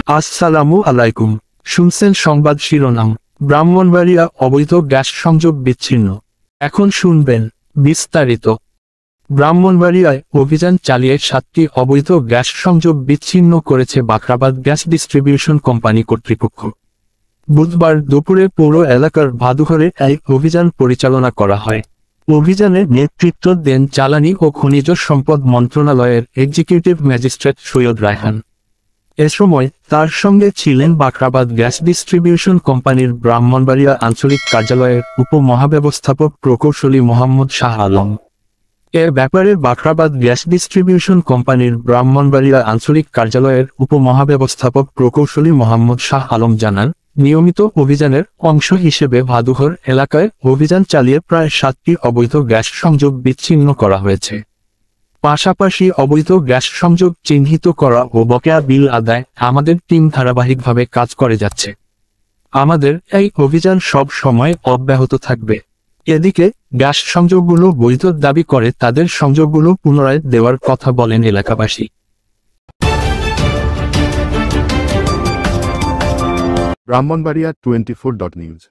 আসসালামু আলাইকুম। শুনছেন সংবাদ শিরোনাম। ব্রাহ্মণবাড়িয়া অবৈধ গ্যাস সংযোগ বিচ্ছিন্ন। এখন শুনবেন বিস্তারিত। ব্রাহ্মণবাড়িয়ায় অভিযান চালিয়ে 7টি অবৈধ গ্যাস সংযোগ বিচ্ছিন্ন করেছে বাখরাবাদ গ্যাস ডিস্ট্রিবিউশন কোম্পানি কর্তৃপক্ষ। বুধবার দুপুরে পৌর এলাকার ভাদুঘরে এই অভিযান পরিচালনা করা হয়। অভিযানে নেতৃত্ব দেন জ্বালানি ও খনিজ সম্পদ মন্ত্রণালয়ের এক্সিকিউটিভ ম্যাজিস্ট্রেট সৈয়দ রায়হান। এ সময় তার সঙ্গে ছিলেন বাখরাবাদ গ্যাস ডিস্ট্রিবিউশন কোম্পানির ব্রাহ্মণবাড়িয়া আঞ্চলিক কার্যালয়ের উপমহাব্যবস্থাপক প্রকৌশলী মোহাম্মদ শাহ আলম। এ ব্যাপারে বাখরাবাদ গ্যাস ডিস্ট্রিবিউশন কোম্পানির ব্রাহ্মণবাড়িয়া আঞ্চলিক কার্যালয়ের উপমহাব্যবস্থাপক প্রকৌশলী মোহাম্মদ শাহ আলম জানান, নিয়মিত অভিযানের অংশ হিসেবে ভাদুঘর এলাকায় অভিযান চালিয়ে প্রায় 7টি অবৈধ গ্যাস সংযোগ বিচ্ছিন্ন করা হয়েছে। পাশাপাশি অবৈধ গ্যাস সংযোগ চিহ্নিত করা ও বকেয়া বিল আদায় আমাদের টিম ধারাবাহিকভাবে কাজ করে যাচ্ছে। আমাদের এই অভিযান সব সময় অব্যাহত থাকবে। এদিকে গ্যাস সংযোগগুলো বৈধ দাবি করে তাদের সংযোগগুলো পুনরায় দেওয়ার কথা বলেন এলাকাবাসী। ব্রাহ্মণবাড়িয়া 24.নিউজ।